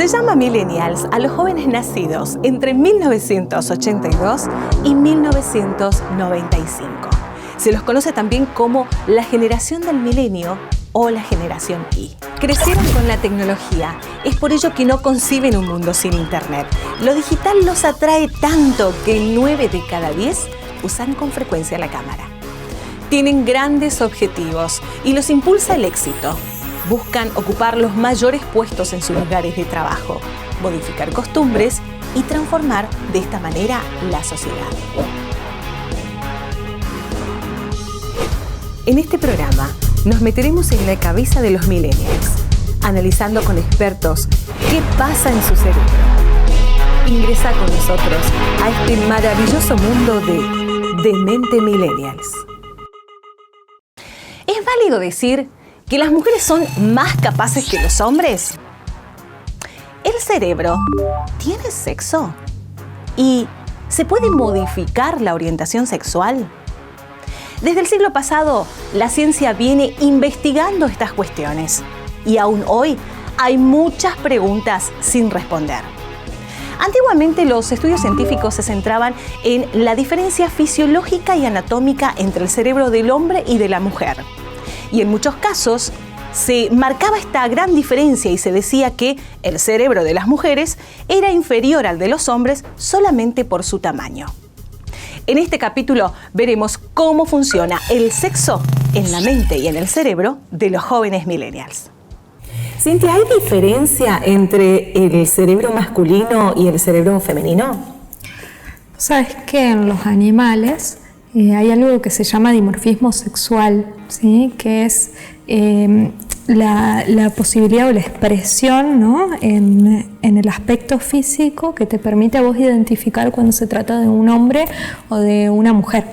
Se llama millennials a los jóvenes nacidos entre 1982 y 1995. Se los conoce también como la generación del milenio o la generación Y. Crecieron con la tecnología, es por ello que no conciben un mundo sin internet. Lo digital los atrae tanto que 9 de cada 10 usan con frecuencia la cámara. Tienen grandes objetivos y los impulsa el éxito. Buscan ocupar los mayores puestos en sus lugares de trabajo, modificar costumbres y transformar de esta manera la sociedad. En este programa nos meteremos en la cabeza de los millennials, analizando con expertos qué pasa en su cerebro. Ingresa con nosotros a este maravilloso mundo de Mente Millennials. ¿Es válido decir que las mujeres son más capaces que los hombres? ¿El cerebro tiene sexo? ¿Y se puede modificar la orientación sexual? Desde el siglo pasado, la ciencia viene investigando estas cuestiones y aún hoy hay muchas preguntas sin responder. Antiguamente los estudios científicos se centraban en la diferencia fisiológica y anatómica entre el cerebro del hombre y de la mujer. Y en muchos casos se marcaba esta gran diferencia y se decía que el cerebro de las mujeres era inferior al de los hombres solamente por su tamaño. En este capítulo veremos cómo funciona el sexo en la mente y en el cerebro de los jóvenes millennials. Cintia, ¿hay diferencia entre el cerebro masculino y el cerebro femenino? Sabes que en los animales hay algo que se llama dimorfismo sexual, ¿sí? Que es la posibilidad o la expresión, ¿no? en el aspecto físico que te permite a vos identificar cuando se trata de un hombre o de una mujer.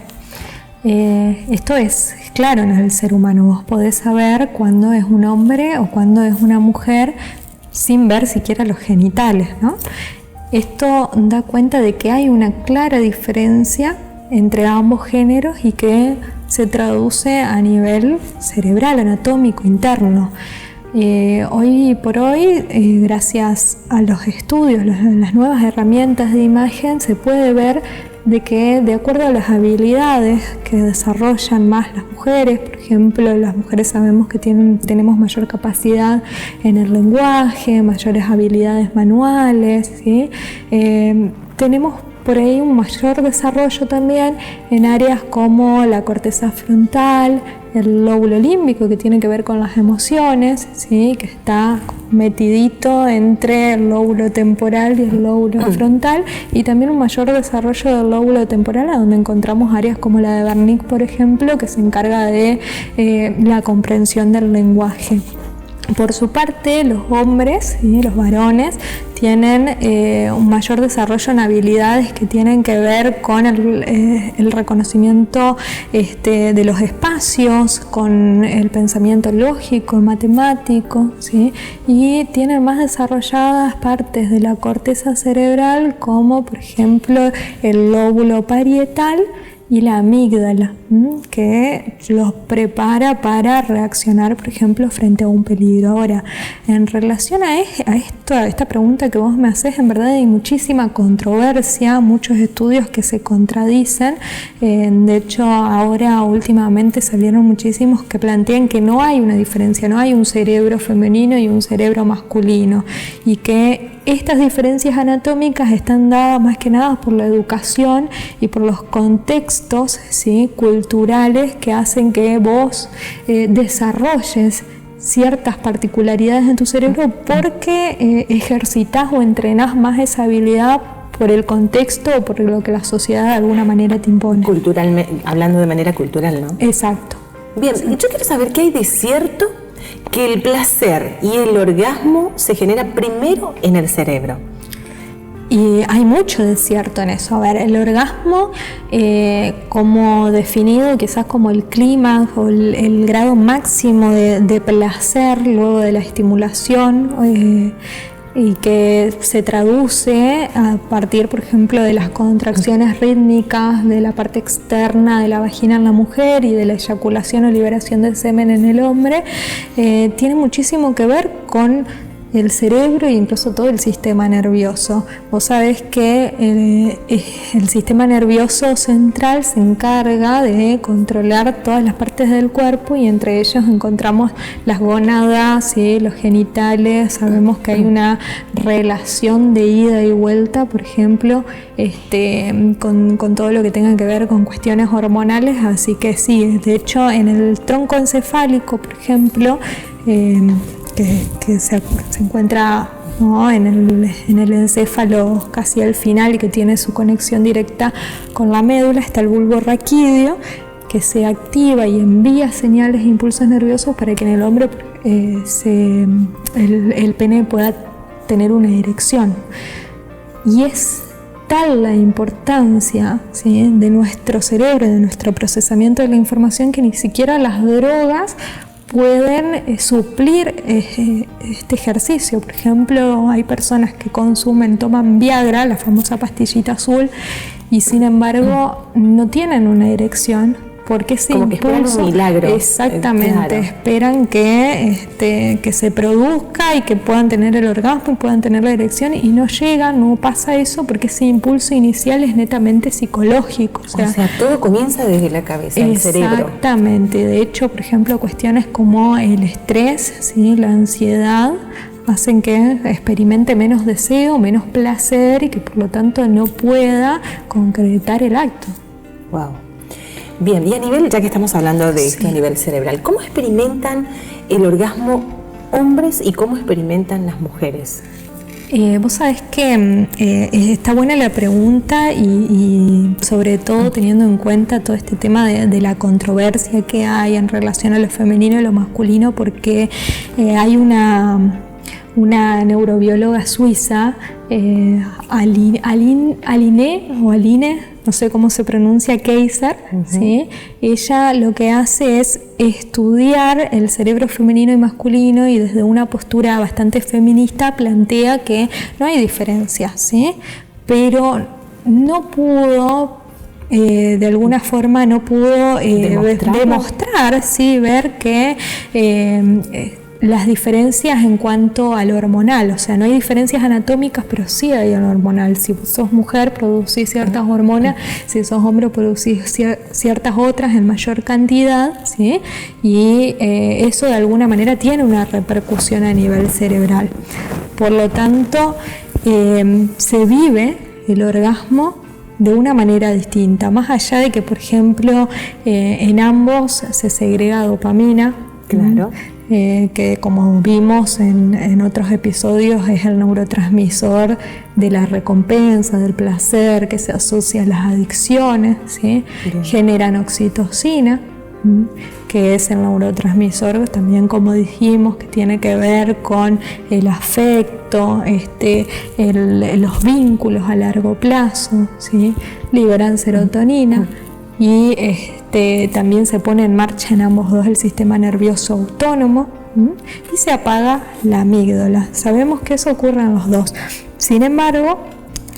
Esto es claro en el ser humano, vos podés saber cuándo es un hombre o cuándo es una mujer sin ver siquiera los genitales, ¿no? Esto da cuenta de que hay una clara diferencia entre ambos géneros y que se traduce a nivel cerebral, anatómico, interno. Hoy por hoy, gracias a los estudios, las nuevas herramientas de imagen, se puede ver de que de acuerdo a las habilidades que desarrollan más las mujeres, por ejemplo, las mujeres sabemos que tenemos mayor capacidad en el lenguaje, mayores habilidades manuales, ¿sí? Tenemos por ahí un mayor desarrollo también en áreas como la corteza frontal, el lóbulo límbico que tiene que ver con las emociones, ¿sí? Que está metidito entre el lóbulo temporal y el lóbulo frontal, y también un mayor desarrollo del lóbulo temporal, a donde encontramos áreas como la de Wernicke, por ejemplo, que se encarga de la comprensión del lenguaje. Por su parte, los hombres, ¿sí? Los varones, tienen un mayor desarrollo en habilidades que tienen que ver con el reconocimiento de los espacios, con el pensamiento lógico, matemático, ¿sí? Y tienen más desarrolladas partes de la corteza cerebral, como por ejemplo el lóbulo parietal y la amígdala, que los prepara para reaccionar, por ejemplo, frente a un peligro. Ahora, en relación a esta pregunta que vos me hacés, en verdad hay muchísima controversia, muchos estudios que se contradicen. De hecho, ahora últimamente salieron muchísimos que plantean que no hay una diferencia, no hay un cerebro femenino y un cerebro masculino, y que estas diferencias anatómicas están dadas más que nada por la educación y por los contextos, ¿sí? Culturales que hacen que vos desarrolles ciertas particularidades en tu cerebro porque ejercitas o entrenás más esa habilidad por el contexto o por lo que la sociedad de alguna manera te impone. Culturalmente, hablando de manera cultural, ¿no? Exacto. Bien, yo quiero saber qué hay de cierto que el placer y el orgasmo se genera primero en el cerebro. Y hay mucho de cierto en eso. A ver, el orgasmo, como definido quizás como el clímax o el grado máximo de placer luego de la estimulación, y que se traduce a partir, por ejemplo, de las contracciones rítmicas de la parte externa de la vagina en la mujer y de la eyaculación o liberación de semen en el hombre, tiene muchísimo que ver con el cerebro e incluso todo el sistema nervioso. Vos sabés que el sistema nervioso central se encarga de controlar todas las partes del cuerpo y entre ellos encontramos las gónadas y los genitales. Sabemos que hay una relación de ida y vuelta, por ejemplo, con todo lo que tenga que ver con cuestiones hormonales, así que sí, de hecho en el tronco encefálico, por ejemplo, que se encuentra, ¿no?, en el encéfalo casi al final y que tiene su conexión directa con la médula, está el bulbo raquídeo, que se activa y envía señales e impulsos nerviosos para que en el hombre el pene pueda tener una erección. Y es tal la importancia, ¿sí?, de nuestro cerebro, de nuestro procesamiento de la información, que ni siquiera las drogas pueden suplir este ejercicio. Por ejemplo, hay personas que toman Viagra, la famosa pastillita azul, y sin embargo no tienen una erección, porque ese como impulso, que esperan un milagro. exactamente, Claro. esperan que se produzca y que puedan tener el orgasmo y puedan tener la erección, y no llega, no pasa eso, porque ese impulso inicial es netamente psicológico. O sea, todo comienza desde la cabeza, el cerebro. Exactamente. De hecho, por ejemplo, cuestiones como el estrés, ¿sí?, la ansiedad, hacen que experimente menos deseo, menos placer y que por lo tanto no pueda concretar el acto. Wow. Bien, y a nivel, ya que estamos hablando de esto a nivel cerebral, ¿cómo experimentan el orgasmo hombres y cómo experimentan las mujeres? Vos sabés que está buena la pregunta y sobre todo teniendo en cuenta todo este tema de la controversia que hay en relación a lo femenino y lo masculino, porque hay una neurobióloga suiza, Aline, no sé cómo se pronuncia, Keiser, ¿sí? Ella lo que hace es estudiar el cerebro femenino y masculino, y desde una postura bastante feminista plantea que no hay diferencias, ¿sí? Pero no pudo, de alguna forma no pudo demostrar, sí, ver que las diferencias en cuanto a lo hormonal, o sea, no hay diferencias anatómicas, pero sí hay en lo hormonal. Si sos mujer, producís ciertas hormonas, si sos hombre, producís ciertas otras en mayor cantidad, ¿sí? Y eso de alguna manera tiene una repercusión a nivel cerebral. Por lo tanto, se vive el orgasmo de una manera distinta, más allá de que, por ejemplo, en ambos se segrega dopamina. Claro. Que como vimos en otros episodios es el neurotransmisor de la recompensa, del placer, que se asocia a las adicciones, ¿sí? Generan oxitocina, que es el neurotransmisor también, como dijimos, que tiene que ver con el afecto, los vínculos a largo plazo, ¿sí? Liberan serotonina. Y también se pone en marcha en ambos dos el sistema nervioso autónomo, y se apaga la amígdala. Sabemos que eso ocurre en los dos. Sin embargo,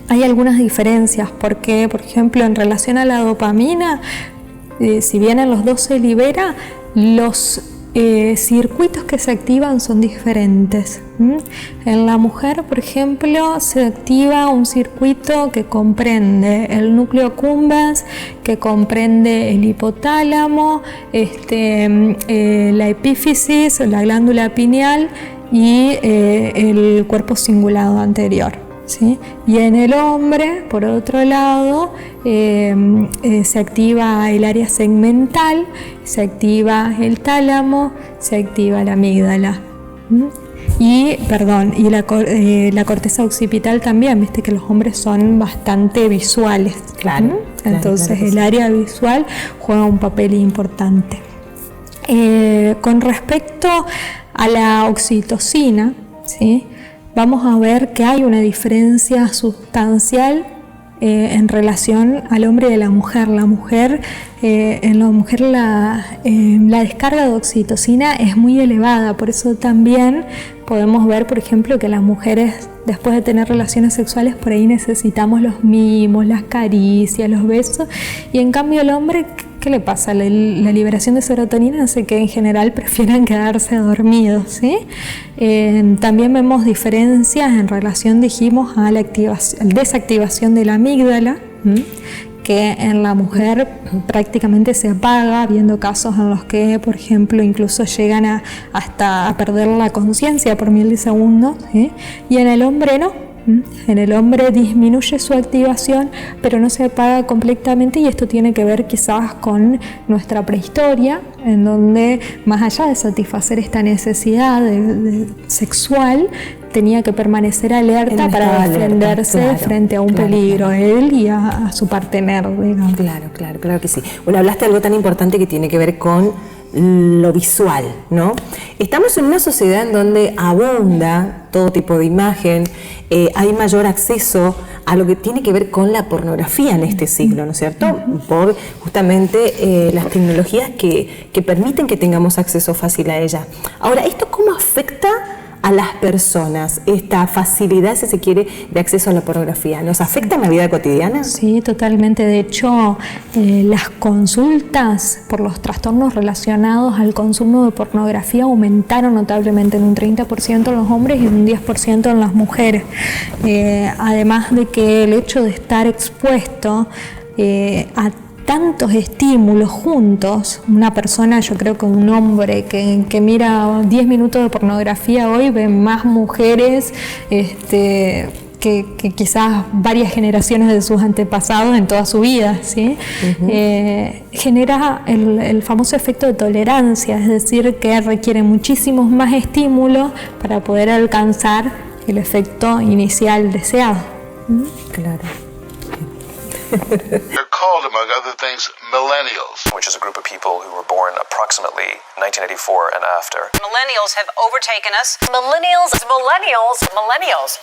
hay algunas diferencias, porque, por ejemplo, en relación a la dopamina, si bien en los dos se libera, los circuitos que se activan son diferentes. En la mujer, por ejemplo, se activa un circuito que comprende el núcleo accumbens, que comprende el hipotálamo, la epífisis, la glándula pineal y el cuerpo cingulado anterior, ¿sí? Y en el hombre, por otro lado, se activa el área segmental, se activa el tálamo, se activa la amígdala. Y la corteza occipital también, viste que los hombres son bastante visuales. Claro. Entonces claro, el área visual juega un papel importante. Con respecto a la oxitocina, ¿sí?, vamos a ver que hay una diferencia sustancial en relación al hombre y a la mujer. En la mujer la descarga de oxitocina es muy elevada, por eso también podemos ver, por ejemplo, que las mujeres, después de tener relaciones sexuales, por ahí necesitamos los mimos, las caricias, los besos, y en cambio el hombre, ¿qué le pasa? La liberación de serotonina hace que en general prefieran quedarse dormidos, ¿sí? También vemos diferencias en relación, dijimos, a la desactivación de la amígdala, que en la mujer prácticamente se apaga, habiendo casos en los que, por ejemplo, incluso llegan hasta a perder la conciencia por milisegundos, ¿sí? Y en el hombre no. En el hombre disminuye su activación, pero no se apaga completamente, y esto tiene que ver quizás con nuestra prehistoria, en donde más allá de satisfacer esta necesidad sexual, tenía que permanecer alerta para defenderse frente a un peligro, él y a su partener, digamos. Claro que sí. Bueno, hablaste de algo tan importante que tiene que ver con lo visual, ¿no? Estamos en una sociedad en donde abunda todo tipo de imagen, hay mayor acceso a lo que tiene que ver con la pornografía en este siglo, ¿no es cierto? Por justamente las tecnologías que permiten que tengamos acceso fácil a ella. Ahora, ¿esto cómo afecta a las personas, esta facilidad, si se quiere, de acceso a la pornografía? ¿Nos afecta en la vida cotidiana? Sí, totalmente. De hecho, las consultas por los trastornos relacionados al consumo de pornografía aumentaron notablemente en un 30% en los hombres y en un 10% en las mujeres. Además de que el hecho de estar expuesto a tantos estímulos juntos, una persona, yo creo que un hombre que mira 10 minutos de pornografía hoy ve más mujeres que quizás varias generaciones de sus antepasados en toda su vida, ¿sí? Genera el famoso efecto de tolerancia, es decir, que requiere muchísimos más estímulos para poder alcanzar el efecto inicial deseado. Claro. They're called, among other things, millennials, which is a group of people who were born approximately 1984 and after. Millennials have overtaken us. Millennials.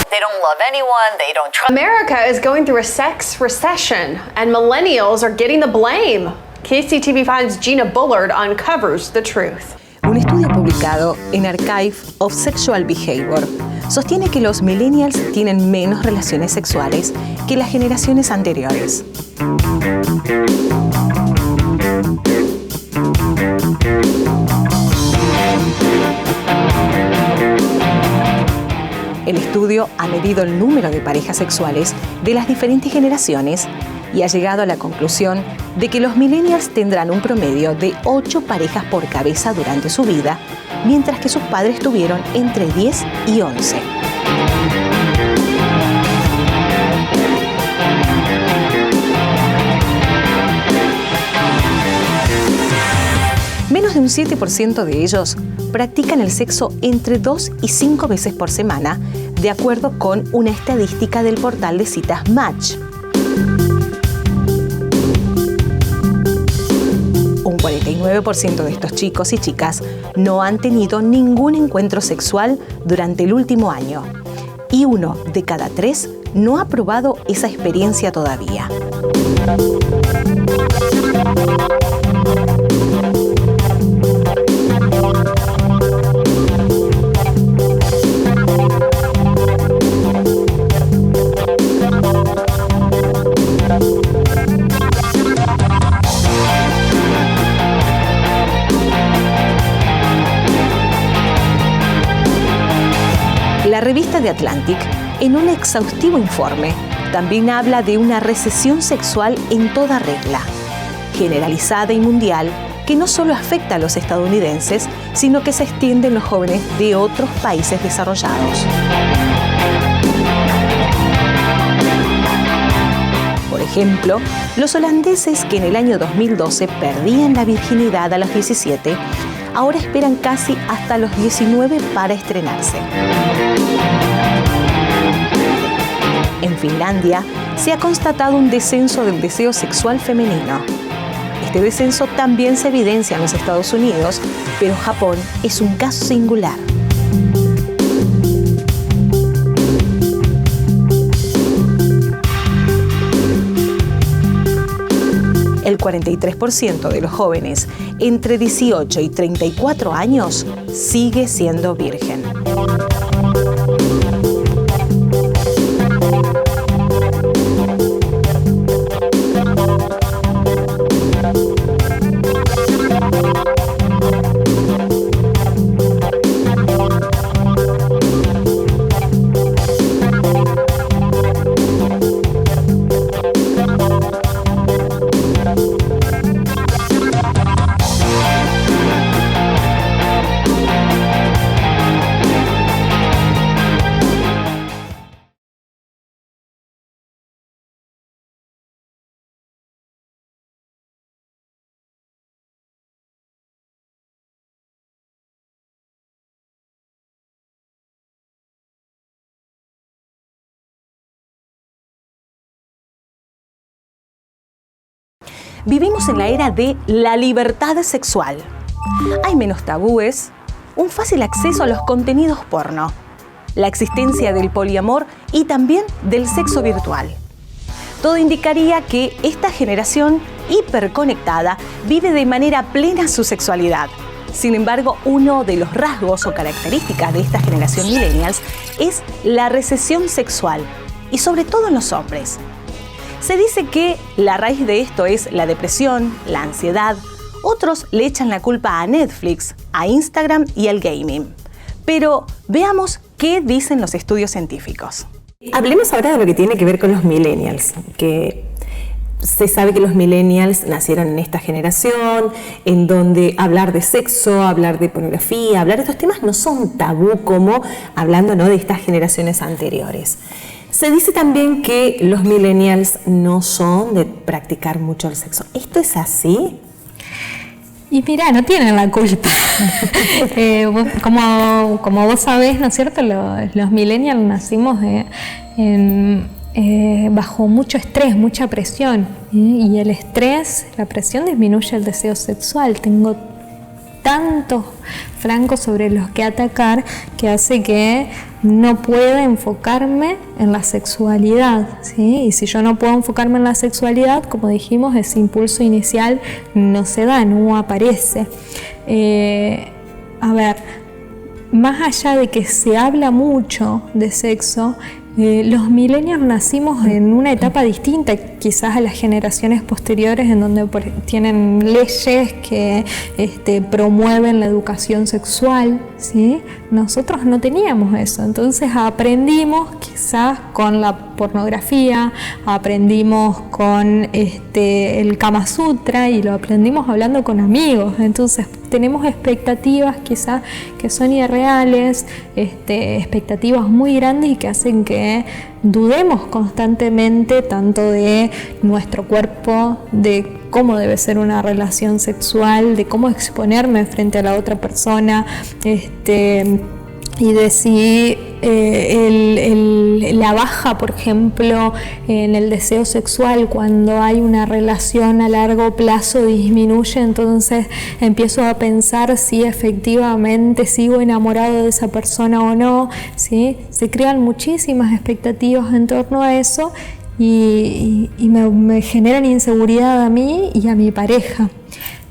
They don't love anyone. They don't trust. America is going through a sex recession, and millennials are getting the blame. KCTV5's Gina Bullard uncovers the truth. Un estudio publicado en Archive of Sexual Behavior sostiene que los millennials tienen menos relaciones sexuales que las generaciones anteriores. El estudio ha medido el número de parejas sexuales de las diferentes generaciones y ha llegado a la conclusión de que los millennials tendrán un promedio de 8 parejas por cabeza durante su vida, mientras que sus padres tuvieron entre 10 y 11. Menos de un 7% de ellos practican el sexo entre 2 y 5 veces por semana, de acuerdo con una estadística del portal de citas Match. Un 49% de estos chicos y chicas no han tenido ningún encuentro sexual durante el último año, y 1 de cada 3 no ha probado esa experiencia todavía. La revista The Atlantic, en un exhaustivo informe, también habla de una recesión sexual en toda regla, generalizada y mundial, que no solo afecta a los estadounidenses, sino que se extiende en los jóvenes de otros países desarrollados. Por ejemplo, los holandeses, que en el año 2012 perdían la virginidad a los 17, ahora esperan casi hasta los 19 para estrenarse. En Finlandia se ha constatado un descenso del deseo sexual femenino. Este descenso también se evidencia en los Estados Unidos, pero Japón es un caso singular. El 43% de los jóvenes entre 18 y 34 años sigue siendo virgen. Vivimos en la era de la libertad sexual. Hay menos tabúes, un fácil acceso a los contenidos porno, la existencia del poliamor y también del sexo virtual. Todo indicaría que esta generación hiperconectada vive de manera plena su sexualidad. Sin embargo, uno de los rasgos o características de esta generación millennials es la recesión sexual, y sobre todo en los hombres. Se dice que la raíz de esto es la depresión, la ansiedad. Otros le echan la culpa a Netflix, a Instagram y al gaming. Pero veamos qué dicen los estudios científicos. Hablemos ahora de lo que tiene que ver con los millennials, que se sabe que los millennials nacieron en esta generación, en donde hablar de sexo, hablar de pornografía, hablar de estos temas no son tabú como hablando, ¿no?, de estas generaciones anteriores. Se dice también que los millennials no son de practicar mucho el sexo. ¿Esto es así? Y mira, no tienen la culpa. Como vos sabés, ¿no es cierto? Los millennials nacimos bajo mucho estrés, mucha presión. Y el estrés, la presión disminuye el deseo sexual. Tengo tantos flancos sobre los que atacar que hace que no pueda enfocarme en la sexualidad, ¿sí? Y si yo no puedo enfocarme en la sexualidad, como dijimos, ese impulso inicial no se da, no aparece. A ver, más allá de que se habla mucho de sexo, los millennials nacimos en una etapa distinta quizás a las generaciones posteriores, en donde tienen leyes que promueven la educación sexual, ¿sí? Nosotros no teníamos eso, entonces aprendimos quizás con la pornografía, aprendimos con el Kama Sutra y lo aprendimos hablando con amigos, entonces tenemos expectativas quizás que son irreales, expectativas muy grandes y que hacen que dudemos constantemente tanto de nuestro cuerpo, de cómo debe ser una relación sexual, de cómo exponerme frente a la otra persona, y de si la baja, por ejemplo, en el deseo sexual cuando hay una relación a largo plazo disminuye, entonces empiezo a pensar si efectivamente sigo enamorado de esa persona o no, ¿sí? Se crean muchísimas expectativas en torno a eso y me generan inseguridad a mí y a mi pareja.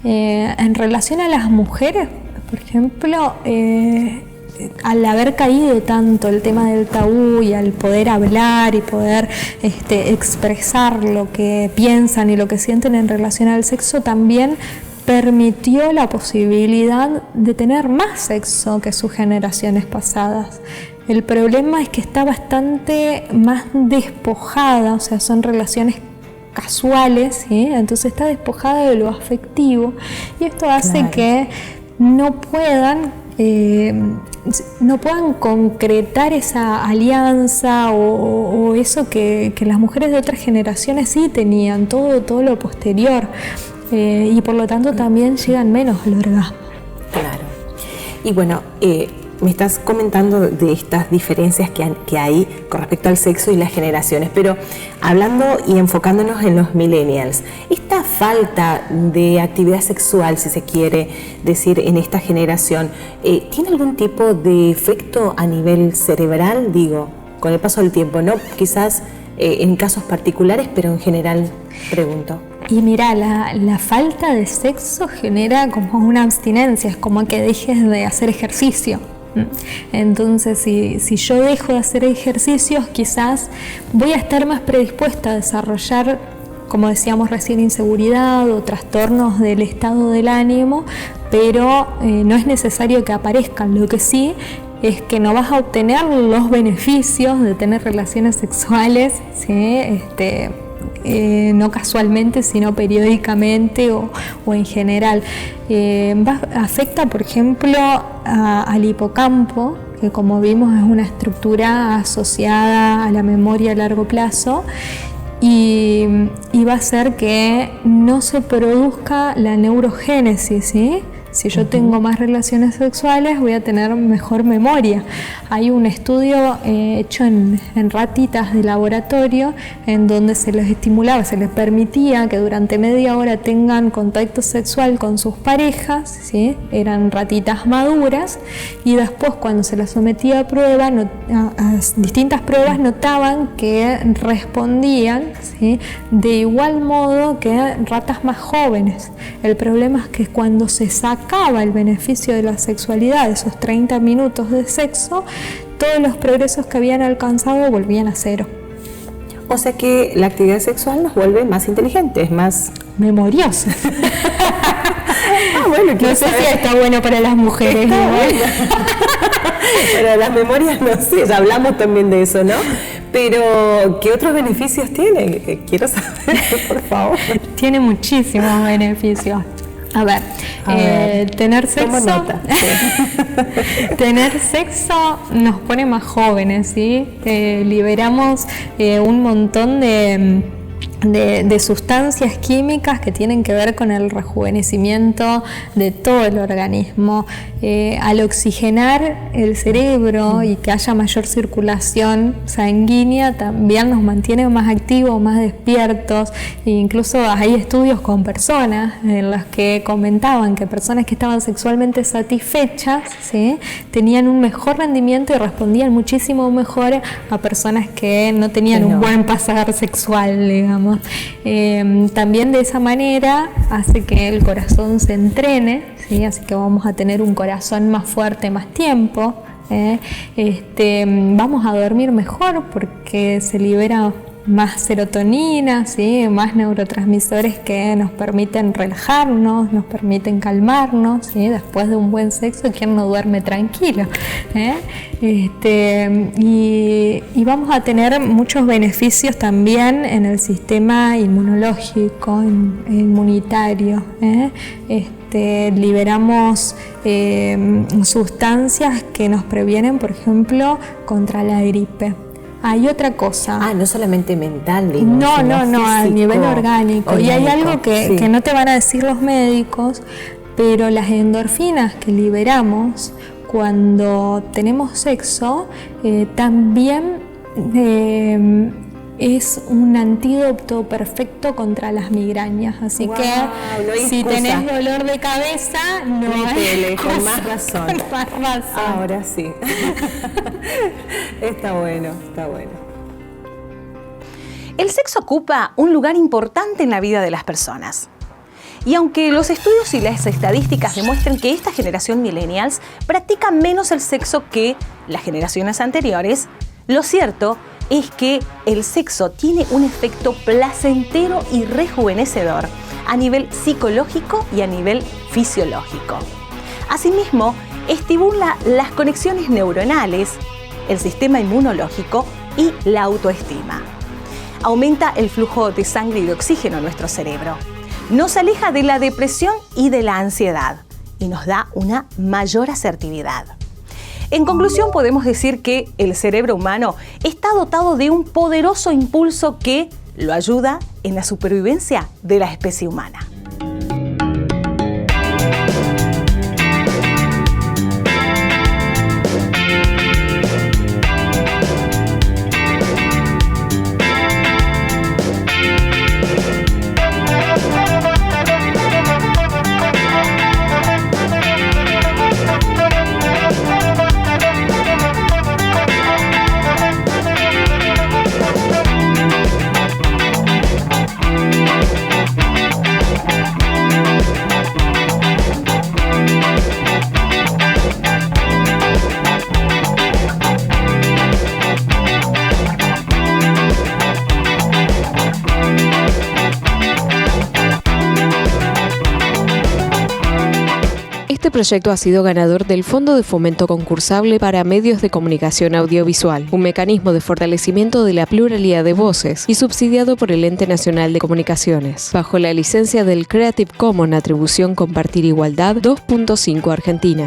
En relación a las mujeres, por ejemplo, al haber caído tanto el tema del tabú y al poder hablar y poder expresar lo que piensan y lo que sienten en relación al sexo, también permitió la posibilidad de tener más sexo que sus generaciones pasadas. El problema es que está bastante más despojada, o sea, son relaciones casuales, ¿sí? Entonces está despojada de lo afectivo y esto hace que no puedan concretar esa alianza o eso que las mujeres de otras generaciones sí tenían, todo lo posterior, y por lo tanto también llegan menos al orgasmo. Claro. Y bueno, me estás comentando de estas diferencias que hay con respecto al sexo y las generaciones, pero hablando y enfocándonos en los millennials, esta falta de actividad sexual, si se quiere decir, en esta generación, ¿tiene algún tipo de efecto a nivel cerebral, digo, con el paso del tiempo, no quizás en casos particulares, pero en general, pregunto? Y mira, la falta de sexo genera como una abstinencia, es como que dejes de hacer ejercicio. Entonces, si yo dejo de hacer ejercicios, quizás voy a estar más predispuesta a desarrollar, como decíamos recién, inseguridad o trastornos del estado del ánimo, pero no es necesario que aparezcan. Lo que sí es que no vas a obtener los beneficios de tener relaciones sexuales, ¿sí? No casualmente, sino periódicamente o en general. Afecta, por ejemplo, al hipocampo, que como vimos es una estructura asociada a la memoria a largo plazo, y va a hacer que no se produzca la neurogénesis, ¿sí? Si yo tengo más relaciones sexuales, voy a tener mejor memoria. Hay un estudio hecho en ratitas de laboratorio en donde se les estimulaba, se les permitía que durante media hora tengan contacto sexual con sus parejas, ¿sí? Eran ratitas maduras, y después cuando se las sometía a prueba, a distintas pruebas, notaban que respondían, ¿sí?, de igual modo que ratas más jóvenes. El problema es que cuando se sacaba el beneficio de la sexualidad, esos 30 minutos de sexo, todos los progresos que habían alcanzado volvían a cero. O sea que la actividad sexual nos vuelve más inteligentes, más memoriosas. Bueno, no sé si está bueno para las mujeres. Está bueno. Para las memorias no sé, ya hablamos también de eso, ¿no? Pero, ¿qué otros beneficios tiene? Quiero saber, por favor. Tiene muchísimos beneficios. A ver, tener sexo, tener sexo nos pone más jóvenes, ¿sí? Liberamos un montón de sustancias químicas que tienen que ver con el rejuvenecimiento de todo el organismo. Al oxigenar el cerebro y que haya mayor circulación sanguínea, también nos mantiene más activos, más despiertos. E incluso hay estudios con personas en los que comentaban que personas que estaban sexualmente satisfechas, ¿sí?, tenían un mejor rendimiento y respondían muchísimo mejor a personas que no tenían un buen pasar sexual, digamos. También de esa manera hace que el corazón se entrene, ¿sí? Así que vamos a tener un corazón más fuerte más tiempo. Vamos a dormir mejor porque se libera más serotonina, ¿sí?, más neurotransmisores que nos permiten relajarnos, nos permiten calmarnos, ¿sí? Después de un buen sexo, ¿quién no duerme tranquilo? Y vamos a tener muchos beneficios también en el sistema inmunológico, inmunitario. Liberamos sustancias que nos previenen, por ejemplo, contra la gripe. Hay otra cosa. No solamente mental, digamos. No, a nivel orgánico. Y hay algo que no te van a decir los médicos, pero las endorfinas que liberamos cuando tenemos sexo también es un antídoto perfecto contra las migrañas. Así que si tenés dolor de cabeza, no hay con más razón. Con más razón. Ahora sí. Está bueno, está bueno. El sexo ocupa un lugar importante en la vida de las personas. Y aunque los estudios y las estadísticas demuestran que esta generación millennials practica menos el sexo que las generaciones anteriores, lo cierto es que el sexo tiene un efecto placentero y rejuvenecedor a nivel psicológico y a nivel fisiológico. Asimismo, estimula las conexiones neuronales, el sistema inmunológico y la autoestima. Aumenta el flujo de sangre y de oxígeno en nuestro cerebro. Nos aleja de la depresión y de la ansiedad y nos da una mayor asertividad. En conclusión, podemos decir que el cerebro humano está dotado de un poderoso impulso que lo ayuda en la supervivencia de la especie humana. Este proyecto ha sido ganador del Fondo de Fomento Concursable para Medios de Comunicación Audiovisual, un mecanismo de fortalecimiento de la pluralidad de voces y subsidiado por el Ente Nacional de Comunicaciones, bajo la licencia del Creative Commons Atribución Compartir Igualdad 2.5 Argentina.